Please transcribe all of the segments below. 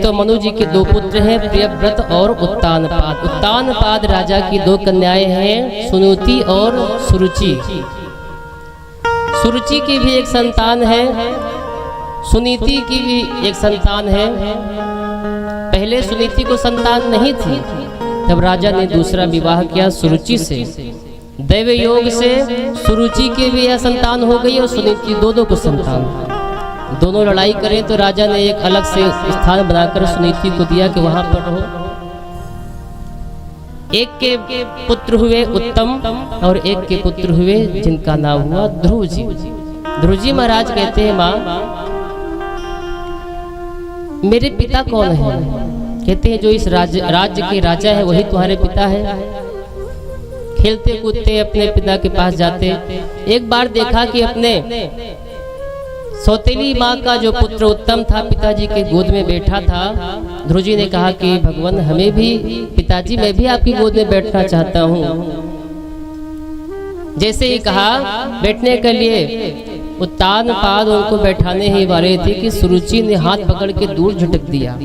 तो मनु जी के दो पुत्र हैं, प्रियव्रत और उत्तानपाद। उत्तानपाद राजा की दो कन्याएं हैं, सुनीति और सुरुचि। सुरुचि की भी एक संतान है, सुनीति की भी एक संतान है। पहले सुनीति को संतान नहीं थी, तब राजा ने दूसरा विवाह किया सुरुचि से। दैव योग से सुरुचि के भी यह संतान हो गई और सुनीति दो को संतान। दोनों लड़ाई करें तो राजा ने एक अलग से स्थान बनाकर सुनीति को दिया कि वहां पर रहो। एक के पुत्र हुए उत्तम और एक के पुत्र हुए जिनका नाम हुआ ध्रुव जी। ध्रुव जी महाराज कहते हैं, माँ मेरे पिता कौन है? कहते हैं जो इस राज्य के राजा है वही तुम्हारे पिता है। खेलते कूदते अपने पिता के पास जाते। एक बार देखा कि अपने सौतेली माँ का जो पुत्र उत्तम था पिताजी के गोद में बैठा था। ध्रुव जी ने कहा कि भगवान हमें भी पिताजी, मैं भी आपकी गोद में बैठना चाहता हूँ। जैसे ही कहा बैठने के लिए उत्तानपाद उनको बैठाने ही वाले थे कि सुरुचि ने हाथ पकड़ के दूर झटक दिया।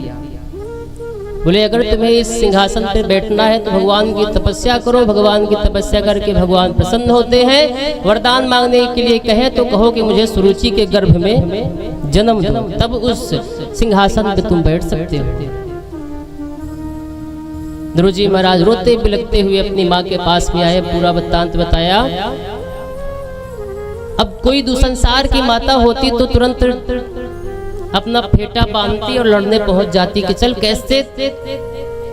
बोले अगर तुम्हें इस सिंहासन पे बैठना है तो भगवान की तपस्या करो। भगवान की तपस्या करके भगवान प्रसन्न होते हैं। वरदान मांगने के लिए कहे तो कहो कि मुझे सुरुचि के गर्भ में जन्म दो, तब उस सिंहासन पे तुम बैठ सकते हो। ध्रुव जी महाराज रोते बिलखते हुए अपनी माँ के पास में आए, पूरा वृत्तांत बताया। अब कोई दूसंसार की माता होती तो तुरंत अपना फेटा बांधती और लड़ने पहुंच जाती कि चल कैसे।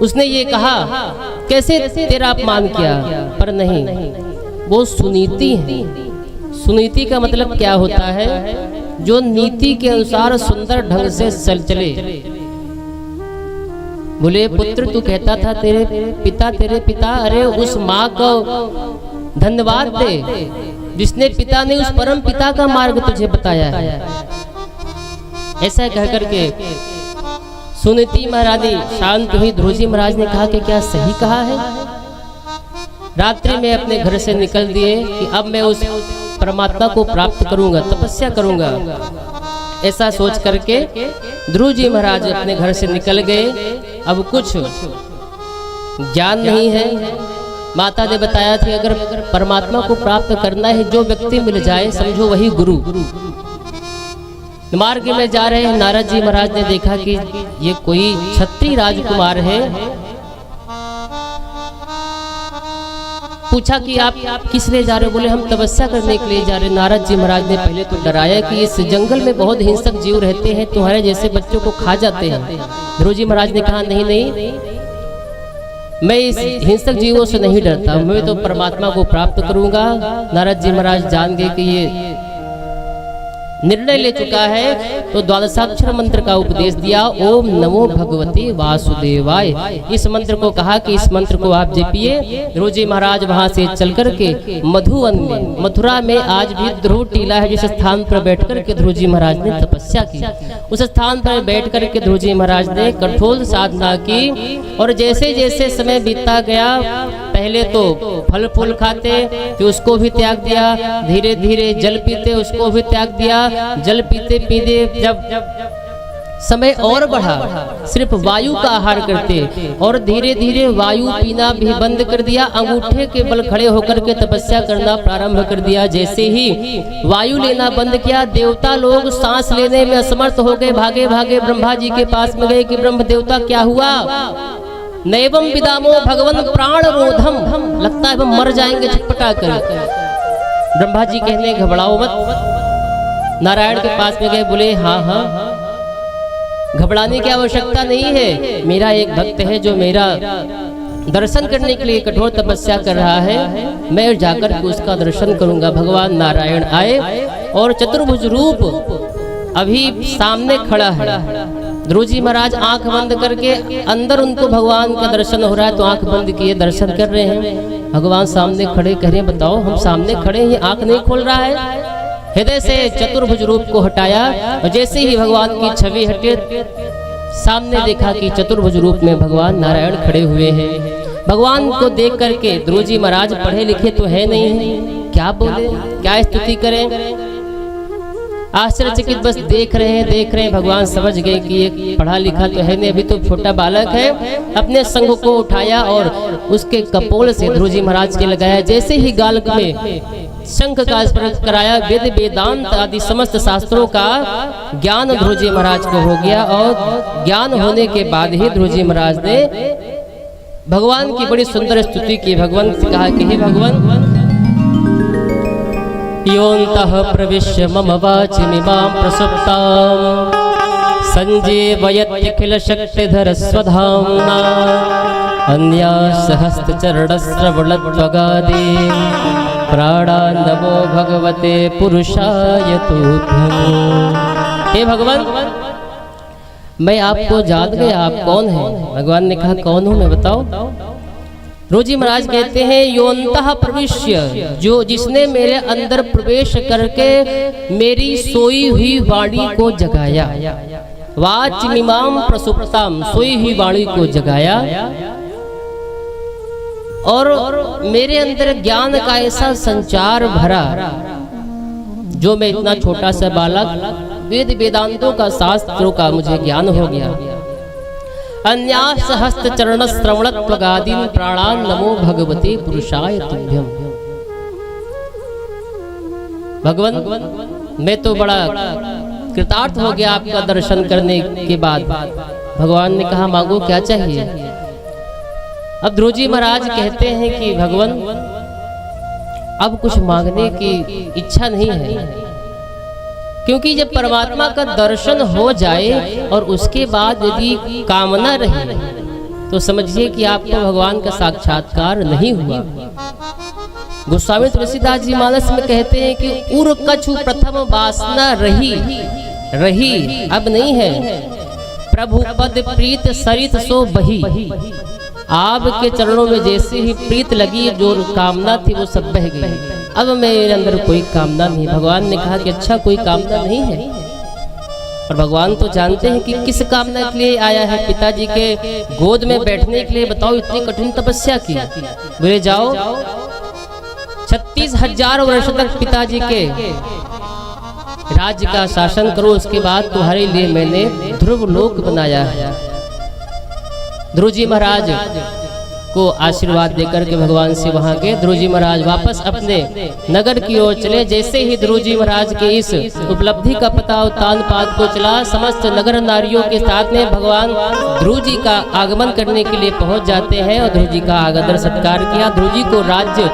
उसने ये कहा कैसे तेरा अपमान किया, पर नहीं, वो सुनीति है। सुनीति का मतलब क्या होता है? जो नीति के अनुसार सुंदर ढंग से चले। बोले पुत्र तू कहता था तेरे पिता, अरे उस माँ को धन्यवाद दे जिसने पिता ने उस परम पिता का मार्ग तुझे बताया है। ऐसा कह करके सुनीति महारानी शांत हुई। ध्रुव जी महाराज ने कहा कि क्या सही कहा है? रात्रि में अपने घर से निकल दिए कि अब मैं उस परमात्मा को प्राप्त करूंगा, तपस्या करूंगा। ऐसा सोच करके ध्रुव जी महाराज अपने घर से निकल गए। अब कुछ ज्ञान नहीं है। माता ने बताया था अगर परमात्मा को प्राप्त करना है जो व्यक्ति मिल जाए समझो वही गुरु। मार्ग में जा रहे हैं, नारद जी महाराज ने देखा कि ये कोई क्षत्रिय राजकुमार है। पूछा कि आप किस लिए जा रहे हो? बोले हम तपस्या करने के लिए जा रहे हैं। नारद जी महाराज ने पहले तो डराया कि इस जंगल में बहुत हिंसक जीव रहते हैं, तुम्हारे जैसे बच्चों को खा जाते हैं। ध्रुव जी महाराज ने कहा नहीं, मैं इस हिंसक जीवों से नहीं डरता, मैं तो परमात्मा को प्राप्त करूंगा। नारद जी महाराज जान गए कि ये निर्णय ले चुका है, तो द्वादशाक्षर मंत्र का उपदेश दिया। ओम नमो भगवते वासुदेवाय। इस मंत्र को कहा कि इस मंत्र को आप जपिए। ध्रुव जी महाराज वहां से चल करके मधुवन में, मथुरा में आज भी ध्रुव टीला है जिस स्थान पर बैठ करके ध्रुव जी महाराज ने तपस्या की। उस स्थान पर बैठ करके ध्रुव जी महाराज ने कठोर साधना की। और जैसे जैसे समय बीतता गया, पहले तो फल फूल खाते फिर उसको भी त्याग दिया, धीरे धीरे जल पीते उसको भी त्याग दिया। जल पीते पीते जब समय और बढ़ा सिर्फ वायु का आहार करते और धीरे धीरे वायु पीना भी बंद कर दिया। अंगूठे के बल खड़े होकर के तपस्या करना प्रारंभ कर दिया। जैसे ही वायु लेना बंद किया, देवता लोग सांस लेने में असमर्थ हो गए। भागे भागे ब्रह्मा जी के पास में गए कि ब्रह्म देवता क्या हुआ? नैवम विदामो भगवन प्राण रोधम, लगता है हम मर जाएंगे छटपटा कर। ब्रह्मा जी कहने घबराओ मत। नारायण के पास में गए, बोले हाँ, घबराने की आवश्यकता नहीं है। मेरा एक भक्त है जो मेरा दर्शन करने के लिए कठोर तपस्या कर रहा है, मैं जाकर के उसका दर्शन करूंगा। भगवान नारायण आए और चतुर्भुज रूप अभी सामने खड़ा है। ध्रुव जी महाराज आंख बंद करके अंदर उनको भगवान का दर्शन हो रहा है, तो आंख बंद किए दर्शन कर रहे हैं। भगवान सामने खड़े कह रहे हैं बताओ हम सामने खड़े हैं, ये आंख नहीं खोल रहा है। हृदय से चतुर्भुज रूप को हटाया और जैसे ही भगवान की छवि हटे, सामने देखा कि चतुर्भुज रूप में भगवान नारायण खड़े हुए हैं। भगवान को देख करके ध्रुव जी महाराज पढ़े लिखे तो है नहीं, क्या बोले, क्या स्तुति करें। आश्चर्यचकित बस देख रहे हैं। भगवान समझ गए कि ये पढ़ा लिखा तो है नहीं, अभी तो छोटा बालक है। अपने संग को उठाया और उसके कपोल से ध्रुवजी महाराज के लगाया। जैसे ही गाल में शंख का स्पर्श कराया, वेद वेदांत आदि समस्त शास्त्रों का ज्ञान ध्रुवजी महाराज को हो गया। और ज्ञान होने के बाद ही ध्रुवजी महाराज ने भगवान की बड़ी सुंदर स्तुति की। भगवान से कहा कि हे भगवान, योऽन्तः प्रविश्य मम वाचिमिमां प्रसुप्तां संजीवयत्यखिल शक्तिधर स्वधाम्ना अन्यासहस्रचरणश्रवणत्वगादि प्राणान् नमो भगवते पुरुषाय तुभ्यम्। हे भगवान, मैं आपको जान गया, आप कौन हैं? भगवान ने कहा कौन हूँ मैं, बताओ। ध्रुवजी महाराज कहते हैं योऽन्तः प्रविश्य, जो जिसने मेरे अंदर प्रवेश करके मेरी सोई हुई वाणी को जगाया। वाचमिमां प्रसुप्ताम, सोई हुई वाणी को जगाया। और मेरे अंदर ज्ञान का ऐसा संचार भरा, जो मैं इतना छोटा सा बालक वेद वेदांतों का शास्त्रों का मुझे ज्ञान हो गया। अन्यासहस्र चरण श्रवणत्वगादीन प्राणान् नमो भगवते पुरुषाय तुभ्यम्। भगवान, मैं तो बड़ा कृतार्थ हो गया आपका दर्शन करने के बाद। भगवान ने कहा मांगो, क्या चाहिए? अब ध्रुवजी महाराज कहते हैं कि भगवान, अब कुछ मांगने की इच्छा नहीं है, क्योंकि जब परमात्मा का दर्शन हो जाए और उसके बाद यदि कामना रही तो समझिए कि आपको भगवान का साक्षात्कार नहीं हुआ। गोस्वामी तुलसीदास जी मानस में कहते हैं कि उर कछु प्रथम वासना रही अब नहीं है, प्रभु पद प्रीत सरित सो बही। आपके चरणों में जैसे ही प्रीत लगी, जो कामना थी वो सब बह गई। अब मेरे अंदर कोई कामना नहीं। भगवान ने कहा कि अच्छा, कोई कामना नहीं है। और भगवान तो जानते हैं कि किस कामना के लिए आया है। पिताजी के गोद में बैठने के लिए, बताओ, इतनी कठिन तपस्या की। बोले जाओ 36,000 वर्ष तक पिताजी के राज्य का शासन करो, उसके बाद तुम्हारे लिए मैंने ध्रुव लोक बनाया है। ध्रुवजी महाराज को आशीर्वाद देकर के भगवान से वहां के ध्रुवजी महाराज वापस अपने नगर की ओर चले। जैसे ही ध्रुवजी महाराज के इस उपलब्धि का पता तानपाद को चला, समस्त नगर नारियों के साथ में भगवान ध्रुवजी का आगमन करने के लिए पहुंच जाते हैं और ध्रुवजी का आदर सत्कार किया। ध्रुवजी को राज्य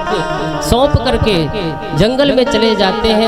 सौंप करके जंगल में चले जाते हैं।